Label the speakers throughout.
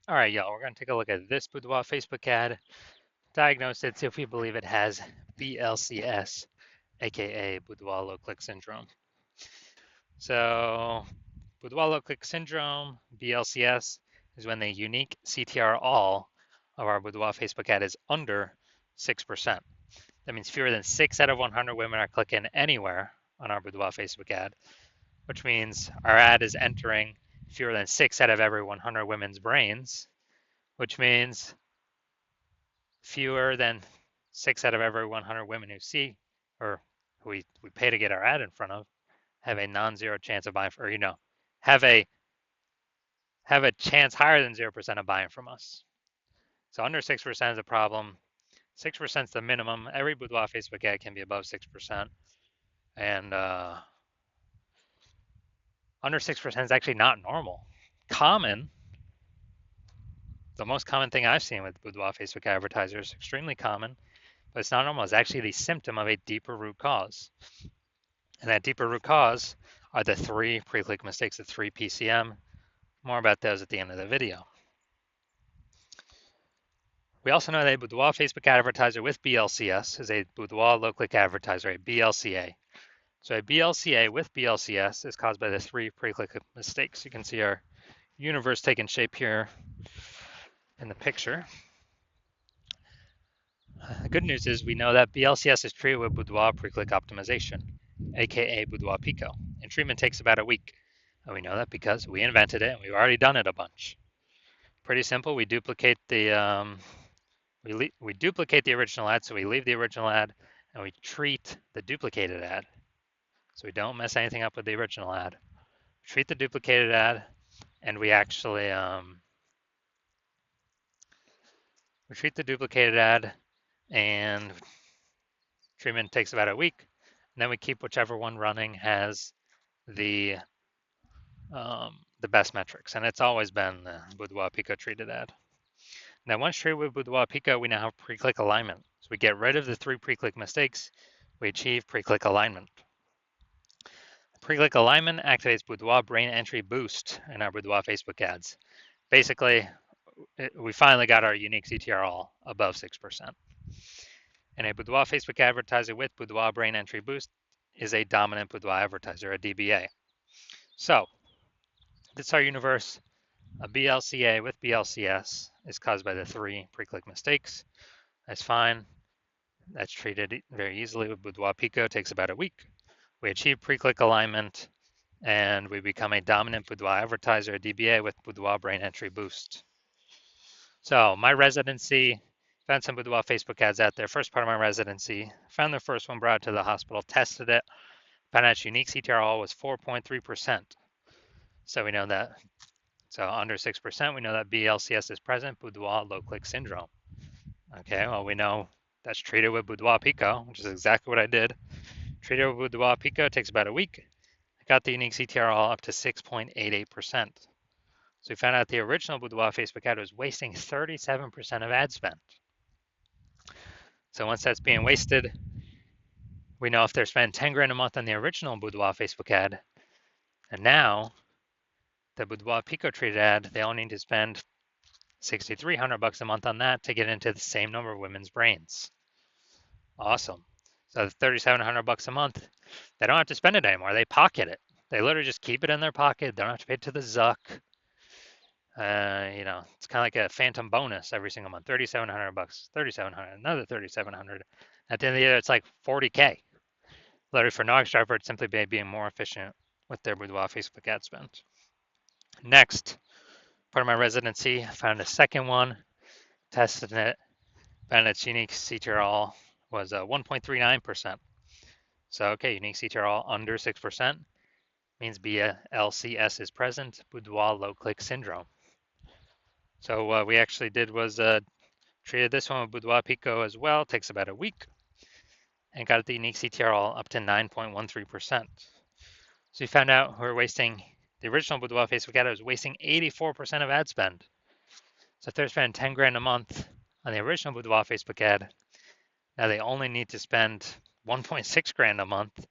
Speaker 1: All right, y'all, we're going to take a look at this Boudoir Facebook ad, diagnose it, see if we believe it has BLCS, aka Boudoir low click syndrome. So, Boudoir low click syndrome, BLCS, is when the unique CTR all of our Boudoir Facebook ad is under 6%. That means fewer than 6 out of 100 women are clicking anywhere on our Boudoir Facebook ad, which means our ad is entering fewer than 6 out of every 100 women's brains, which means fewer than 6 out of every 100 women who see or who we pay to get our ad in front of have a non-zero chance of buying, or have a chance higher than 0% of buying from us. So under 6% is a problem. 6% is the minimum. Every Boudoir Facebook ad can be above 6%, and under 6% is actually not normal. Common, the most common thing I've seen with Boudoir Facebook advertisers, extremely common, but it's not normal. It's actually the symptom of a deeper root cause. And that deeper root cause are the 3 pre-click mistakes, the 3 PCM. More about those at the end of the video. We also know that a Boudoir Facebook advertiser with BLCS is a Boudoir low-click advertiser, a BLCA. So a BLCA with BLCS is caused by the 3 pre-click mistakes. You can see our universe taking shape here in the picture. The good news is we know that BLCS is treated with Boudoir pre-click optimization, aka Boudoir Pico, and treatment takes about a week. And we know that because we invented it and we've already done it a bunch. Pretty simple. We duplicate the we duplicate the original ad, so we leave the original ad and we treat the duplicated ad. So we don't mess anything up with the original ad. We treat the duplicated ad, and we actually we treat the duplicated ad, and treatment takes about a week. And then we keep whichever one running has the best metrics, and it's always been the Boudoir Pico treated ad. Now, once treated with Boudoir Pico, we now have pre-click alignment. So we get rid of the 3 pre-click mistakes. We achieve pre-click alignment. Pre-click alignment activates Boudoir brain entry boost in our Boudoir Facebook ads. Basically, we finally got our unique CTR all above 6%. And a Boudoir Facebook advertiser with Boudoir brain entry boost is a dominant Boudoir advertiser, a DBA. So, this is our universe. A BLCA with BLCS is caused by the 3 pre-click mistakes. That's fine. That's treated very easily with Boudoir Pico. It takes about a week. We achieve pre-click alignment, and we become a dominant Boudoir advertiser, a DBA with Boudoir brain entry boost. So my residency, found some Boudoir Facebook ads out there. First part of my residency, found the first one, brought it to the hospital, tested it, found out its unique CTR all was 4.3%. So we know that. So under 6%, we know that BLCS is present, Boudoir low click syndrome. Okay, well, we know that's treated with Boudoir Pico, which is exactly what I did. Treated with Boudoir Pico, takes about a week. I got the unique CTR all up to 6.88%. So we found out the original Boudoir Facebook ad was wasting 37% of ad spend. So once that's being wasted, we know if they're spending 10 grand a month on the original Boudoir Facebook ad, and now the Boudoir Pico treated ad, they only need to spend $6,300 a month on that to get into the same number of women's brains. Awesome. So the $3,700 a month, they don't have to spend it anymore. They pocket it. They literally just keep it in their pocket. They don't have to pay it to the Zuck. It's kind of like a phantom bonus every single month. $3,700, $3,700, another $3,700. At the end of the year, it's like $40K. Literally for no extra effort, simply by being more efficient with their Boudoir Facebook ad spend. Next, part of my residency, I found a second one, tested it, found its unique CTR all was 1.39%. So, okay, unique CTR all under 6% means BLCS is present, Boudoir low click syndrome. So what we actually did was treated this one with Boudoir Pico as well. It takes about a week, and got the unique CTR all up to 9.13%. So we found out we're wasting, the original Boudoir Facebook ad was wasting 84% of ad spend. So if they're spending 10 grand a month on the original Boudoir Facebook ad, now they only need to spend 1.6 grand a month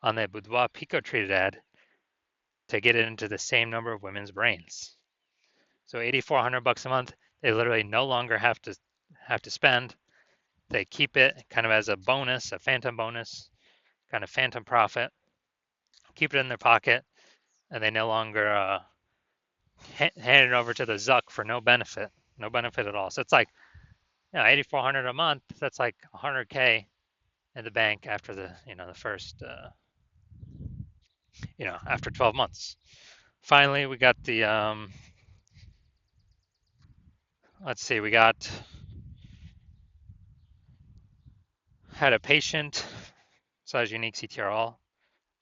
Speaker 1: on the Boudoir Pico treated ad to get it into the same number of women's brains. So $8,400 a month, they literally no longer have to spend. They keep it kind of as a bonus, a phantom bonus, kind of phantom profit. Keep it in their pocket, and they no longer hand it over to the Zuck for no benefit at all. So it's like, 8,400 a month. That's like 100K in the bank after the first, after 12 months. Finally, we got the let's see, we had a patient size unique CTRL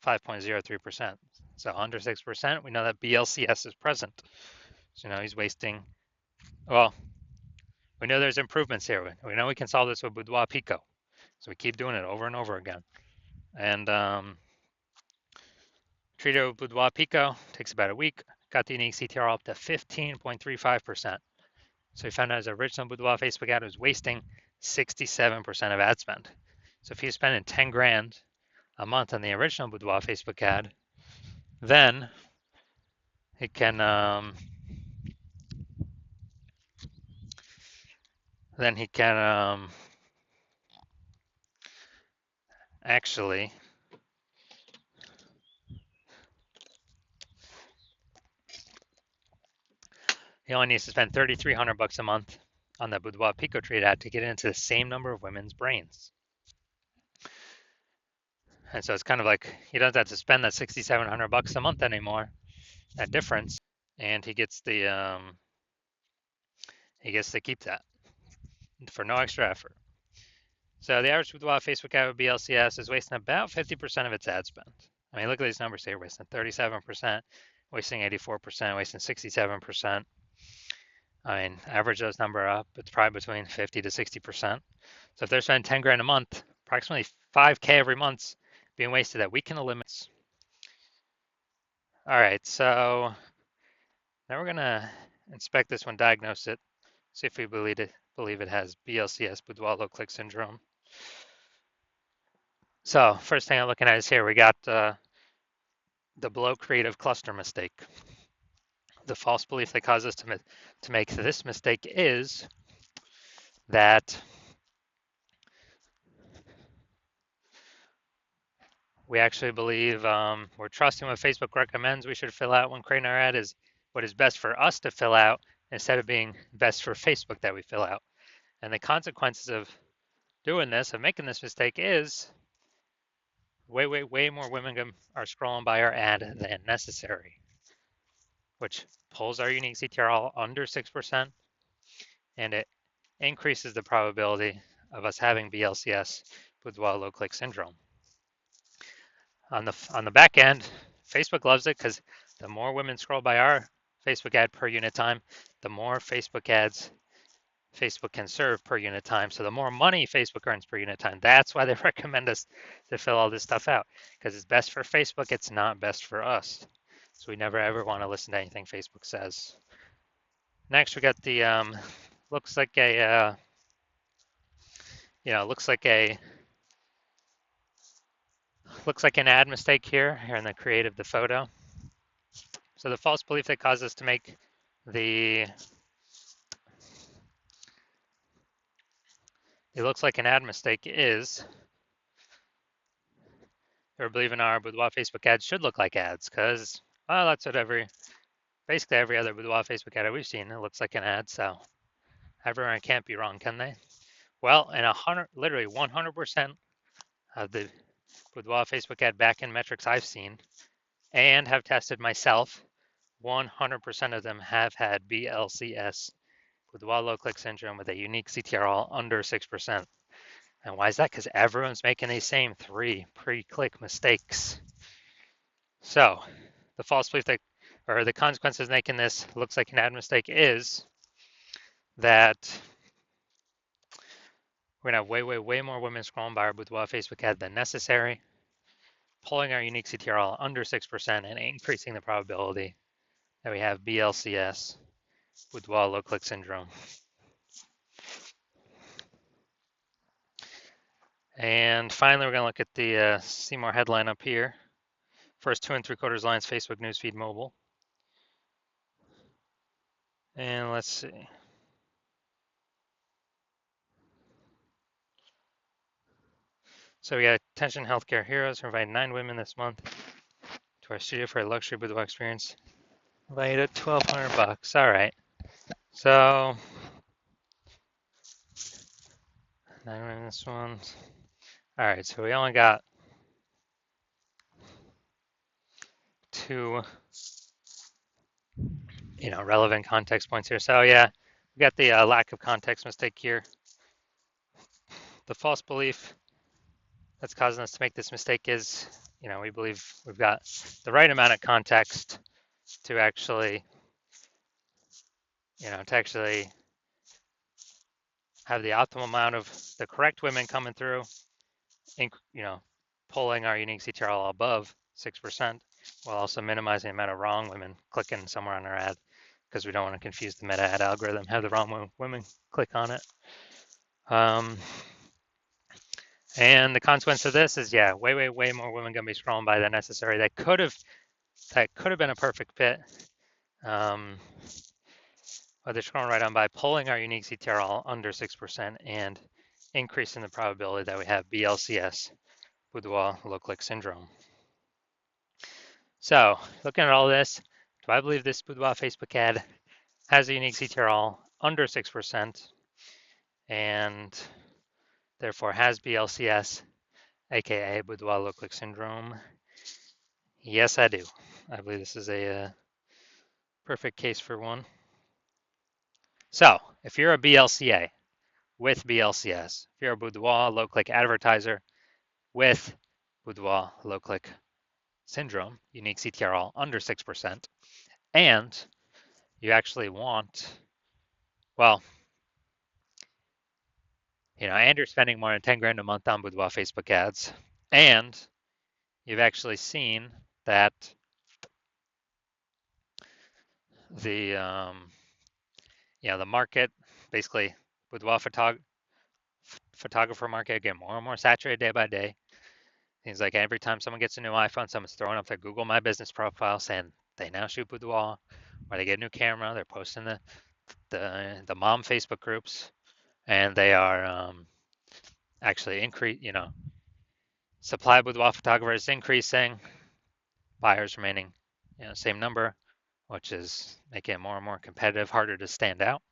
Speaker 1: 5.03%. So under 6%, we know that BLCS is present. So he's wasting. Well, we know there's improvements here. We know we can solve this with Boudoir Pico. So we keep doing it over and over again. And treated with Boudoir Pico, takes about a week, got the unique CTR up to 15.35%. So we found out his original Boudoir Facebook ad was wasting 67% of ad spend. So if he's spending 10 grand a month on the original Boudoir Facebook ad, then he can actually he only needs to spend $3,300 a month on the Boudoir Pico trade ad to get into the same number of women's brains. And so it's kind of like he doesn't have to spend that $6,700 a month anymore, that difference, and he gets to keep that for no extra effort. So the average Boudoir Facebook ad with BLCS is wasting about 50% of its ad spend. I mean, look at these numbers here: wasting 37%, wasting 84%, wasting 67%. I mean, average those number up, it's probably between 50 to 60%. So if they're spending 10 grand a month, approximately 5K every month being wasted that we can eliminate. All right, so now we're gonna inspect this one, diagnose it, see if we believe it has BLCS, Boudoir low click syndrome. So first thing I'm looking at is here, we got the below creative cluster mistake. The false belief that caused us to make this mistake is that we actually believe we're trusting what Facebook recommends we should fill out when creating our ad is what is best for us to fill out instead of being best for Facebook that we fill out. And the consequences of doing this, of making this mistake, is way more women are scrolling by our ad than necessary, which pulls our unique CTRL under 6%, and it increases the probability of us having BLCS, Boudoir low click syndrome. On the back end, Facebook loves it because the more women scroll by our Facebook ad per unit time, the more Facebook ads Facebook can serve per unit time. So the more money Facebook earns per unit time. That's why they recommend us to fill all this stuff out, because it's best for Facebook. It's not best for us. So we never ever want to listen to anything Facebook says. Next, we got the looks like an ad mistake here in the create of the photo. So the false belief that caused us to make it looks like an ad mistake is we're believing our Boudoir Facebook ads should look like ads, because, well, that's what basically every other Boudoir Facebook ad we've seen, it looks like an ad, so everyone can't be wrong, can they? Well, in literally 100% of the Boudoir Facebook ad backend metrics I've seen and have tested myself, 100% of them have had BLCS, Boudoir low click syndrome, with a unique CTRL under 6%. And why is that? Because everyone's making these same 3 pre-click mistakes. So the false belief or the consequences of making this looks like an ad mistake is that we're gonna have way more women scrolling by our Boudoir Facebook ad than necessary, pulling our unique CTRL under 6% and increasing the probability that we have BLCS, Boudoir low click syndrome. And finally, we're going to look at the Seymour headline up here. First 2 3/4 lines, Facebook newsfeed mobile. And let's see. So we got Attention Healthcare Heroes invited 9 women this month to our studio for a luxury boudoir experience. Valued at $1,200. All right. So 9 women this one. All right. So we only got 2, relevant context points here. So yeah, we got the lack of context mistake here. The false belief that's causing us to make this mistake is, we believe we've got the right amount of context to actually, have the optimal amount of the correct women coming through, pulling our unique CTRL above 6%, while also minimizing the amount of wrong women clicking somewhere on our ad, because we don't want to confuse the meta ad algorithm, have the wrong women click on it. And the consequence of this is, yeah, way more women gonna be scrolling by than necessary. That could have been a perfect fit. But they're scrolling right on by, pulling our unique CTRL under 6% and increasing the probability that we have BLCS, Boudoir low-click syndrome. So, looking at all this, do I believe this Boudoir Facebook ad has a unique CTRL under 6% and therefore has BLCS, aka Boudoir low-click syndrome? Yes, I do. I believe this is a perfect case for one. So, if you're a BLCA with BLCS, if you're a Boudoir low-click advertiser with Boudoir low-click syndrome, unique CTRL under 6%, and you actually want, well, and you're spending more than 10 grand a month on Boudoir Facebook ads, and you've actually seen that the the market, basically Boudoir photographer market, get more and more saturated day by day. Seems like every time someone gets a new iPhone, someone's throwing up their Google My Business profile saying they now shoot boudoir, or they get a new camera. They're posting the mom Facebook groups, and they are actually supply of boudoir photographers increasing, buyers remaining same number, which is making it more and more competitive, harder to stand out.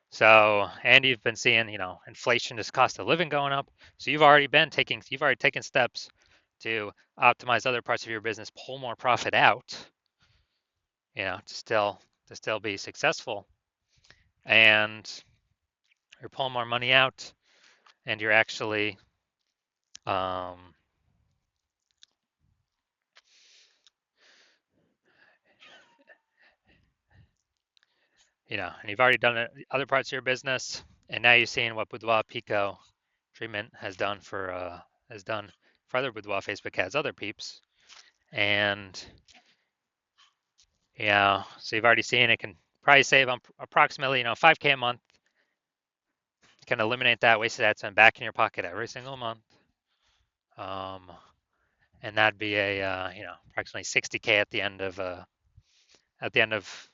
Speaker 1: So, and you've been seeing, inflation is cost of living going up. So you've already taken steps to optimize other parts of your business, pull more profit out, to still be successful. And you're pulling more money out, and you're actually and you've already done it other parts of your business, and now you're seeing what Boudoir Pico treatment has done for other Boudoir Facebook ads, other peeps. And so you've already seen it can probably save approximately 5K a month. You can eliminate that wasted ad spend back in your pocket every single month. And that'd be a approximately 60K at the end of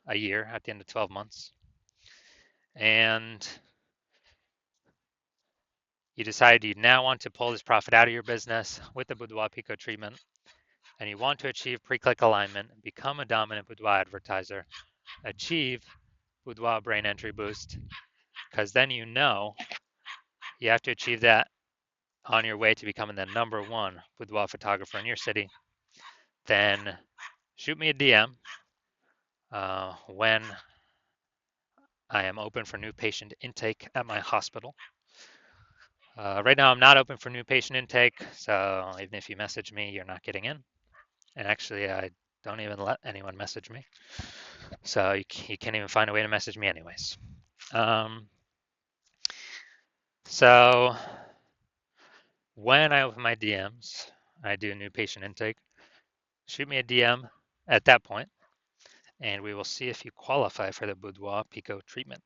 Speaker 1: a year, at the end of 12 months. And you decide you now want to pull this profit out of your business with the Boudoir Pico treatment, and you want to achieve pre-click alignment, become a dominant Boudoir advertiser, achieve Boudoir brain entry boost, because then you have to achieve that on your way to becoming the #1 boudoir photographer in your city. Then shoot me a DM when I am open for new patient intake at my hospital. Right now, I'm not open for new patient intake, so even if you message me, you're not getting in. And actually, I don't even let anyone message me. So you can't even find a way to message me anyways. So when I open my DMs, I do new patient intake. Shoot me a DM at that point, and we will see if you qualify for the Boudoir Pico treatment.